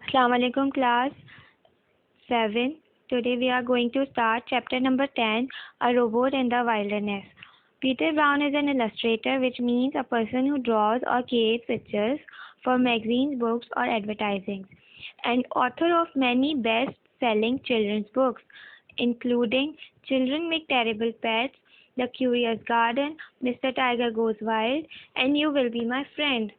Assalamu alaikum class 7. Today we are going to start chapter number 10, A Robot in the Wilderness. Peter Brown is an illustrator, which means a person who draws or creates pictures for magazines, books or advertising, and author of many best-selling children's books, including Children Make Terrible Pets, The Curious Garden, Mr. Tiger Goes Wild, and You Will Be My Friend.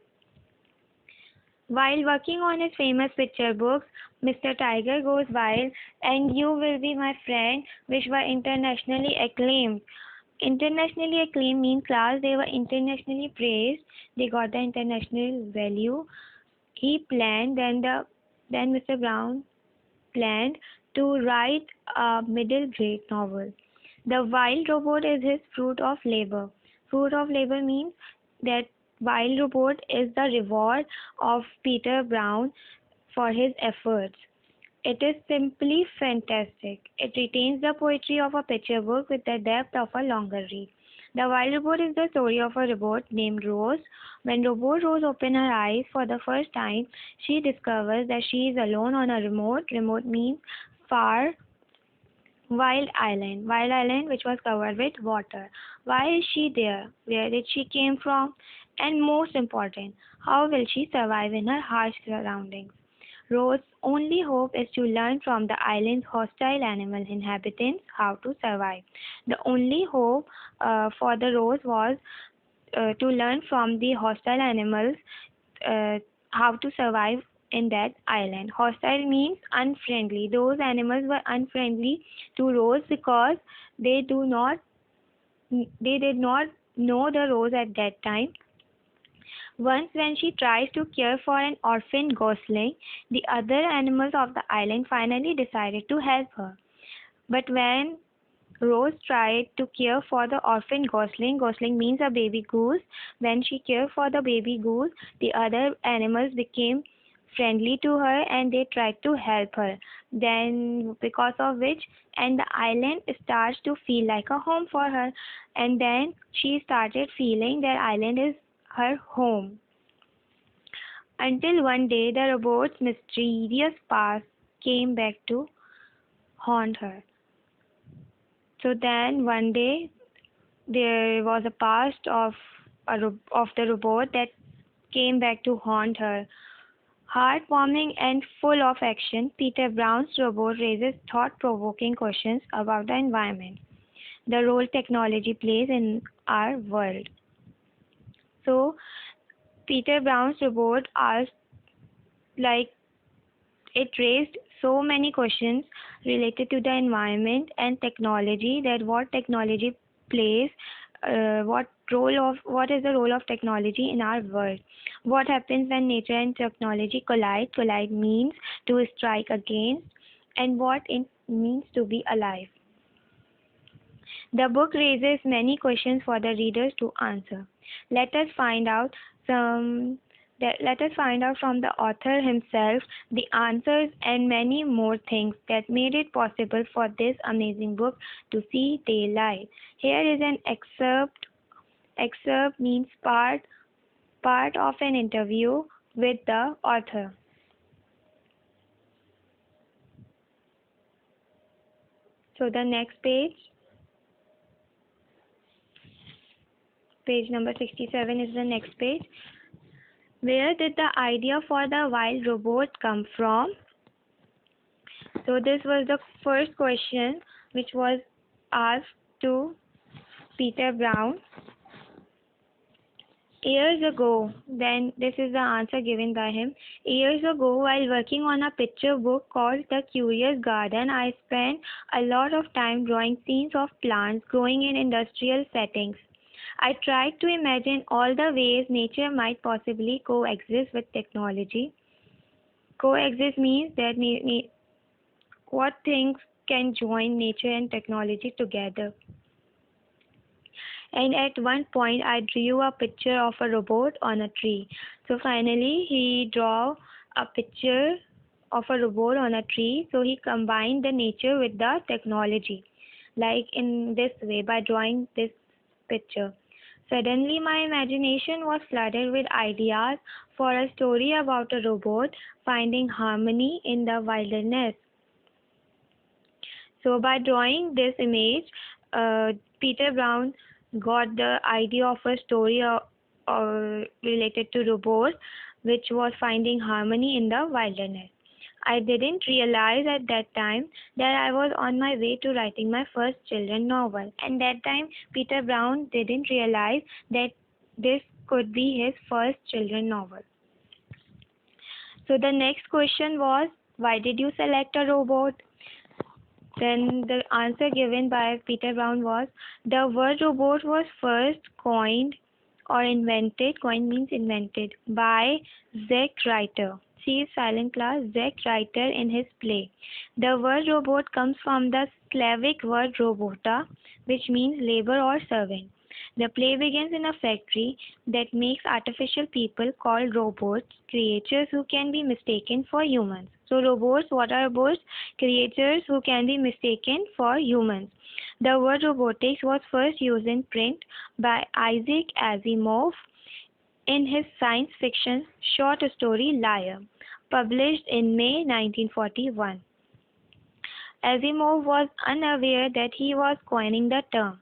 While working on his famous picture books, Mr. Tiger Goes Wild and You Will Be My Friend, which were internationally acclaimed. Internationally acclaimed means class they were internationally praised. They got the international value. He planned then Mr. Brown planned to write a middle grade novel. The Wild Robot is his fruit of labor. Fruit of labor means that Wild Robot is the reward of Peter Brown for his efforts. It is simply fantastic. It retains the poetry of a picture book with the depth of a longer read. The Wild Robot is the story of a robot named Rose. When Robot Rose opens her eyes for the first time, she discovers that she is alone on a remote means far, wild island which was covered with water. Why is she there? Where did she came from? And most important, how will she survive in her harsh surroundings? Rose's only hope is to learn from the island's hostile animal inhabitants how to survive. The only hope for the Rose was to learn from the hostile animals uh, how to survive in that island. Hostile means unfriendly. Those animals were unfriendly to Rose because they do not they did not know the Rose at that time. Once when she tries to care for an orphan gosling, the other animals of the island finally decided to help her. But when Rose tried to care for the orphan gosling. Gosling means a baby goose. When she cared for the baby goose, the other animals became friendly to her and they tried to help her. Then, because of which, and the island starts to feel like a home for her. And then she started feeling that island is her home. Until one day, the robot's mysterious past came back to haunt her. So then one day there was a past of the robot that came back to haunt her. Heartwarming and full of action, Peter Brown's robot raises thought-provoking questions about the environment, the role technology plays in our world. So Peter Brown's robot asked, like, it raised so many questions related to the environment and technology, that what technology plays, what is the role of technology in our world? What happens when nature and technology collide? Collide means to strike against, and what it means to be alive. The book raises many questions for the readers to answer. Let us find out some Let us find out from the author himself the answers and many more things that made it possible for this amazing book to see daylight. Here is an excerpt. Excerpt means part of an interview with the author. So the next page number 67 is the next page. Where did the idea for the wild robot come from? So this was the first question which was asked to Peter Brown. Years ago, then this is the answer given by him. Years ago, while working on a picture book called The Curious Garden, I spent a lot of time drawing scenes of plants growing in industrial settings. I tried to imagine all the ways nature might possibly coexist with technology. Coexist means that what things can join nature and technology together. And at one point, I drew a picture of a robot on a tree. So finally, he drew a picture of a robot on a tree. So he combined the nature with the technology, like in this way, by drawing this picture. Suddenly, my imagination was flooded with ideas for a story about a robot finding harmony in the wilderness. So, by drawing this image, Peter Brown got the idea of a story related to robots, which was finding harmony in the wilderness. I didn't realize at that time that I was on my way to writing my first children novel. And that time, Peter Brown didn't realize that this could be his first children novel. So the next question was, why did you select a robot? Then the answer given by Peter Brown was, the word robot was first coined or invented, coined means invented, by Zack Ryder. See silent class, Zack Ryder in his play. The word robot comes from the Slavic word robota, which means labor or servant. The play begins in a factory that makes artificial people called robots, creatures who can be mistaken for humans. So robots, what are robots? Creatures who can be mistaken for humans. The word robotics was first used in print by Isaac Asimov in his science fiction short story Liar, published in May 1941. Asimov was unaware that he was coining the term.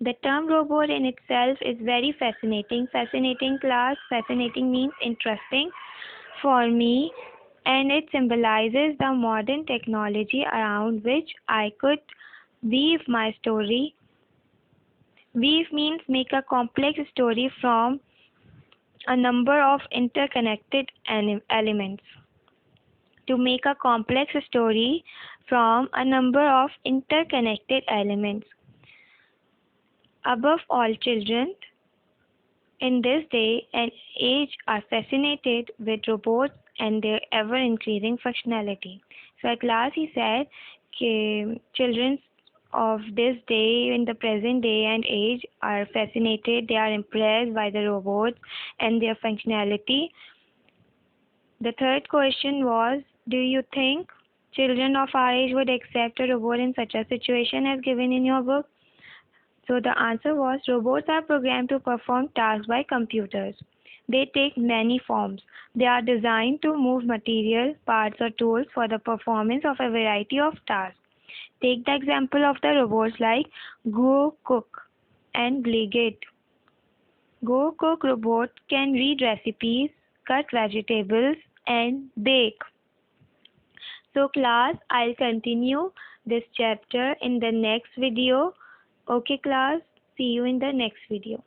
The term robot in itself is very fascinating. Fascinating class, fascinating means interesting for me, and it symbolizes the modern technology around which I could weave my story. Weave means make a complex story from a number of interconnected elements. To make a complex story from a number of interconnected elements. Above all, children in this day and age are fascinated with robots and their ever increasing functionality. So at last he said, children of this day, in the present day and age, are fascinated, they are impressed by the robots and their functionality. The third question was, do you think children of our age would accept a robot in such a situation as given in your book? So the answer was, robots are programmed to perform tasks by computers. They take many forms. They are designed to move material, parts or tools for the performance of a variety of tasks. Take the example of the robots like Go Cook and Gligit. Go Cook robot can read recipes, cut vegetables and bake. So class, I'll continue this chapter in the next video. Okay class, see you in the next video.